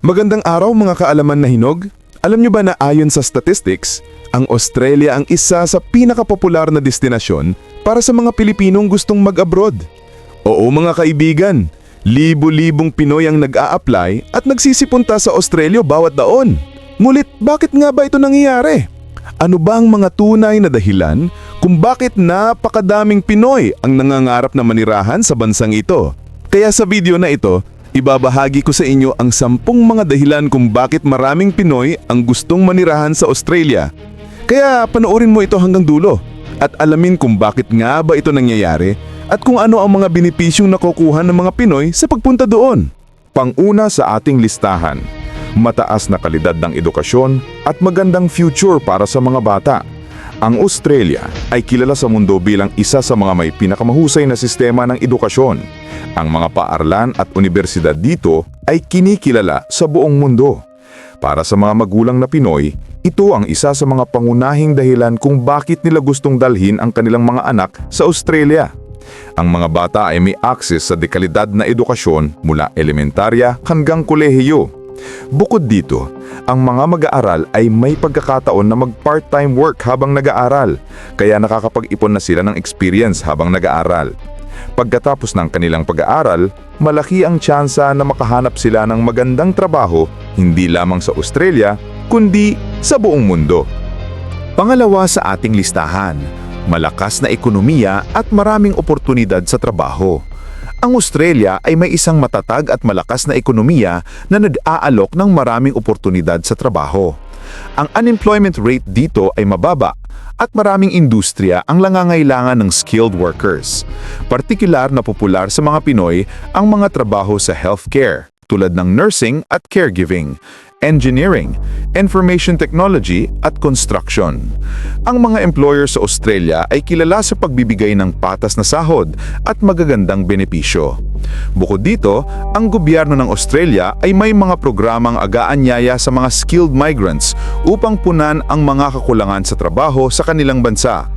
Magandang araw mga kaalaman na hinog. Alam nyo ba na ayon sa statistics, ang Australia ang isa sa pinakapopular na destinasyon para sa mga Pilipinong gustong mag-abroad? Oo mga kaibigan, libo-libong Pinoy ang nag-a-apply at nagsisipunta sa Australia bawat taon. Ngunit bakit nga ba ito nangyayari? Ano ba ang mga tunay na dahilan kung bakit napakadaming Pinoy ang nangangarap na manirahan sa bansang ito? Kaya sa video na ito, ibabahagi ko sa inyo ang 10 mga dahilan kung bakit maraming Pinoy ang gustong manirahan sa Australia. Kaya panoorin mo ito hanggang dulo at alamin kung bakit nga ba ito nangyayari at kung ano ang mga benepisyong nakukuha ng mga Pinoy sa pagpunta doon. Pang-una sa ating listahan, mataas na kalidad ng edukasyon at magandang future para sa mga bata. Ang Australia ay kilala sa mundo bilang isa sa mga may pinakamahusay na sistema ng edukasyon. Ang mga paaralan at universidad dito ay kinikilala sa buong mundo. Para sa mga magulang na Pinoy, ito ang isa sa mga pangunahing dahilan kung bakit nila gustong dalhin ang kanilang mga anak sa Australia. Ang mga bata ay may access sa dekalidad na edukasyon mula elementarya hanggang kolehiyo. Bukod dito, ang mga mag-aaral ay may pagkakataon na mag-part-time work habang nag-aaral, kaya nakakapag-ipon na sila ng experience habang nag-aaral. Pagkatapos ng kanilang pag-aaral, malaki ang tsansa na makahanap sila ng magandang trabaho hindi lamang sa Australia, kundi sa buong mundo. Pangalawa sa ating listahan, malakas na ekonomiya at maraming oportunidad sa trabaho. Ang Australia ay may isang matatag at malakas na ekonomiya na nag-aalok ng maraming oportunidad sa trabaho. Ang unemployment rate dito ay mababa at maraming industriya ang nangangailangan ng skilled workers. Partikular na popular sa mga Pinoy ang mga trabaho sa healthcare tulad ng nursing at caregiving, engineering, information technology at construction. Ang mga employer sa Australia ay kilala sa pagbibigay ng patas na sahod at magagandang benepisyo. Bukod dito, ang gobyerno ng Australia ay may mga programang agaanyaya sa mga skilled migrants upang punan ang mga kakulangan sa trabaho sa kanilang bansa.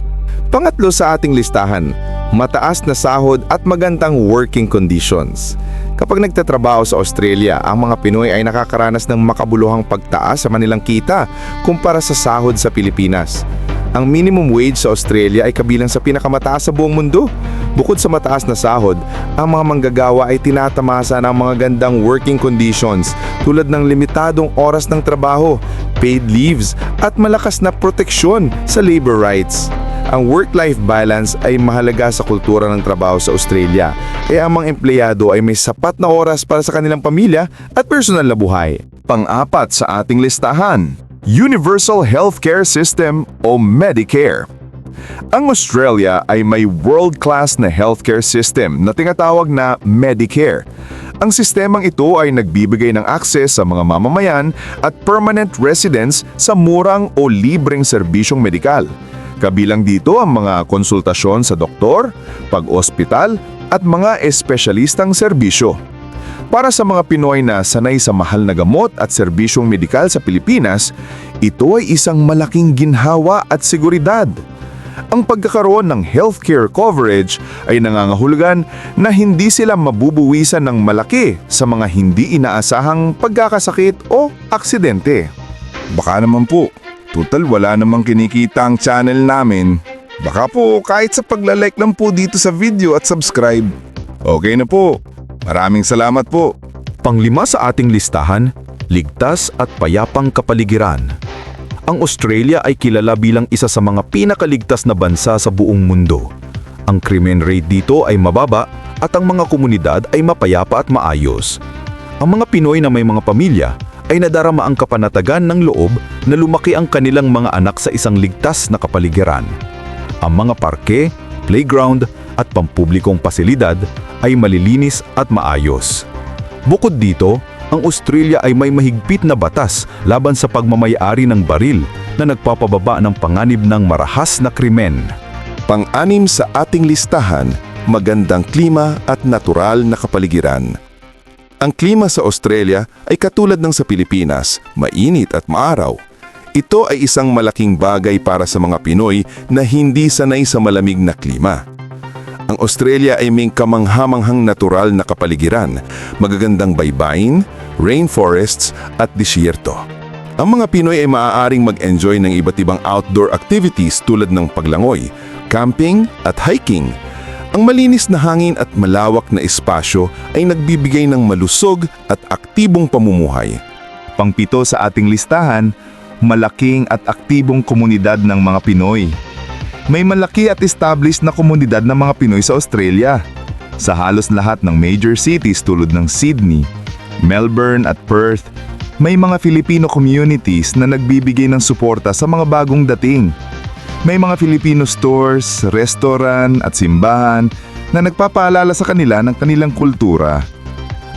Pangatlo sa ating listahan, mataas na sahod at magandang working conditions. Kapag nagtatrabaho sa Australia, ang mga Pinoy ay nakakaranas ng makabuluhang pagtaas sa kanilang kita kumpara sa sahod sa Pilipinas. Ang minimum wage sa Australia ay kabilang sa pinakamataas sa buong mundo. Bukod sa mataas na sahod, ang mga manggagawa ay tinatamasa ng mga gandang working conditions tulad ng limitadong oras ng trabaho, paid leaves at malakas na proteksyon sa labor rights. Ang work-life balance ay mahalaga sa kultura ng trabaho sa Australia, kaya ang mga empleyado ay may sapat na oras para sa kanilang pamilya at personal na buhay. Pang-apat sa ating listahan, Universal Healthcare System o Medicare. Ang Australia ay may world-class na healthcare system na tinatawag na Medicare. Ang sistemang ito ay nagbibigay ng akses sa mga mamamayan at permanent residents sa murang o libreng serbisyong medikal. Kabilang dito ang mga konsultasyon sa doktor, pag-ospital at mga espesyalistang serbisyo. Para sa mga Pinoy na sanay sa mahal na gamot at serbisyong medikal sa Pilipinas, ito ay isang malaking ginhawa at seguridad. Ang pagkakaroon ng healthcare coverage ay nangangahulugan na hindi sila mabubuwisan ng malaki sa mga hindi inaasahang pagkakasakit o aksidente. Baka naman po, total wala namang kinikita ang channel namin. Baka po kahit sa paglalike lang po dito sa video at subscribe. Okay na po. Maraming salamat po. Panglima sa ating listahan, ligtas at payapang kapaligiran. Ang Australia ay kilala bilang isa sa mga pinakaligtas na bansa sa buong mundo. Ang krimen rate dito ay mababa at ang mga komunidad ay mapayapa at maayos. Ang mga Pinoy na may mga pamilya ay nadarama ang kapanatagan ng loob na lumaki ang kanilang mga anak sa isang ligtas na kapaligiran. Ang mga parke, playground at pampublikong pasilidad ay malilinis at maayos. Bukod dito, ang Australia ay may mahigpit na batas laban sa pagmamay-ari ng baril na nagpapababa ng panganib ng marahas na krimen. Pang-anim sa ating listahan, magandang klima at natural na kapaligiran. Ang klima sa Australia ay katulad ng sa Pilipinas, mainit at maaraw. Ito ay isang malaking bagay para sa mga Pinoy na hindi sanay sa malamig na klima. Ang Australia ay may kamanghamanghang natural na kapaligiran, magagandang baybayin, rainforests at disyerto. Ang mga Pinoy ay maaaring mag-enjoy ng iba't ibang outdoor activities tulad ng paglangoy, camping at hiking. Ang malinis na hangin at malawak na espasyo ay nagbibigay ng malusog at aktibong pamumuhay. Pangpito sa ating listahan, malaking at aktibong komunidad ng mga Pinoy. May malaki at established na komunidad ng mga Pinoy sa Australia. Sa halos lahat ng major cities tulad ng Sydney, Melbourne at Perth, may mga Filipino communities na nagbibigay ng suporta sa mga bagong dating. May mga Filipino stores, restaurant at simbahan na nagpapaalala sa kanila ng kanilang kultura.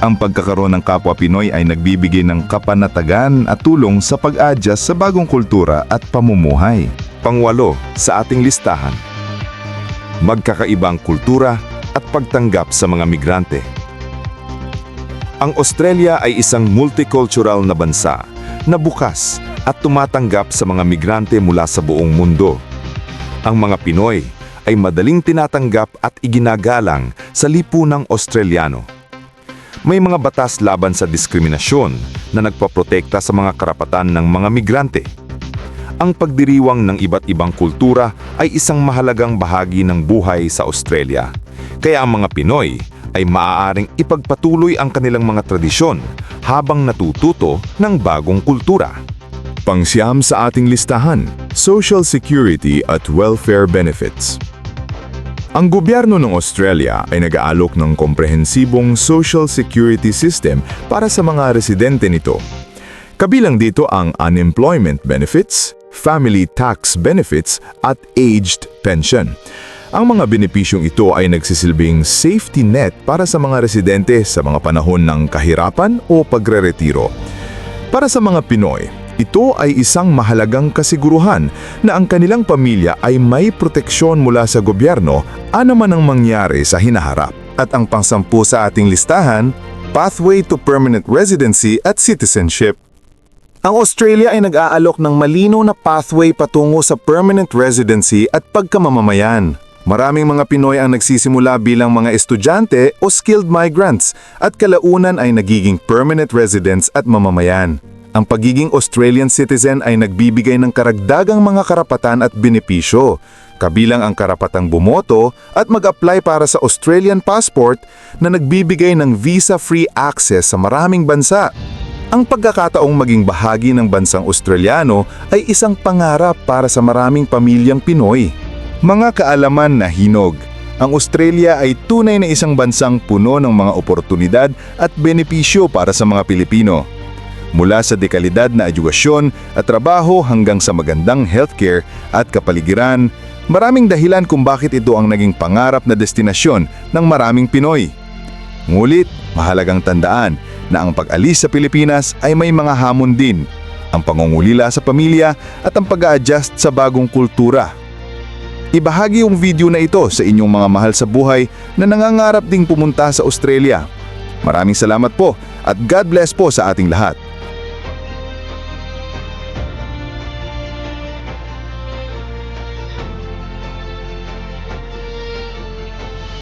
Ang pagkakaroon ng kapwa Pinoy ay nagbibigay ng kapanatagan at tulong sa pag-adjust sa bagong kultura at pamumuhay. Pangwalo sa ating listahan, magkakaibang kultura at pagtanggap sa mga migrante. Ang Australia ay isang multicultural na bansa na bukas at tumatanggap sa mga migrante mula sa buong mundo. Ang mga Pinoy ay madaling tinatanggap at iginagalang sa lipunang Australiano. May mga batas laban sa diskriminasyon na nagpaprotekta sa mga karapatan ng mga migrante. Ang pagdiriwang ng iba't ibang kultura ay isang mahalagang bahagi ng buhay sa Australia. Kaya ang mga Pinoy ay maaaring ipagpatuloy ang kanilang mga tradisyon habang natututo ng bagong kultura. Pangsyam sa ating listahan, Social Security at Welfare Benefits. Ang gobyerno ng Australia ay nag-aalok ng komprehensibong social security system para sa mga residente nito. Kabilang dito ang unemployment benefits, family tax benefits at aged pension. Ang mga benepisyong ito ay nagsisilbing safety net para sa mga residente sa mga panahon ng kahirapan o pagreretiro. Para sa mga Pinoy, ito ay isang mahalagang kasiguruhan na ang kanilang pamilya ay may proteksyon mula sa gobyerno anuman ang mangyari sa hinaharap. At ang pangsampu sa ating listahan, Pathway to Permanent Residency at Citizenship. Ang Australia ay nag-aalok ng malinaw na pathway patungo sa permanent residency at pagkamamamayan. Maraming mga Pinoy ang nagsisimula bilang mga estudyante o skilled migrants at kalaunan ay nagiging permanent residents at mamamayan. Ang pagiging Australian citizen ay nagbibigay ng karagdagang mga karapatan at benepisyo, kabilang ang karapatang bumoto at mag-apply para sa Australian passport na nagbibigay ng visa-free access sa maraming bansa. Ang pagkakataong maging bahagi ng bansang Australiano ay isang pangarap para sa maraming pamilyang Pinoy. Mga kaalaman na hinog, ang Australia ay tunay na isang bansang puno ng mga oportunidad at benepisyo para sa mga Pilipino. Mula sa dekalidad na edukasyon at trabaho hanggang sa magandang healthcare at kapaligiran, maraming dahilan kung bakit ito ang naging pangarap na destinasyon ng maraming Pinoy. Ngulit, mahalagang tandaan na ang pag-alis sa Pilipinas ay may mga hamon din, ang pangungulila sa pamilya at ang pag-a-adjust sa bagong kultura. Ibahagi yung video na ito sa inyong mga mahal sa buhay na nangangarap ding pumunta sa Australia. Maraming salamat po at God bless po sa ating lahat.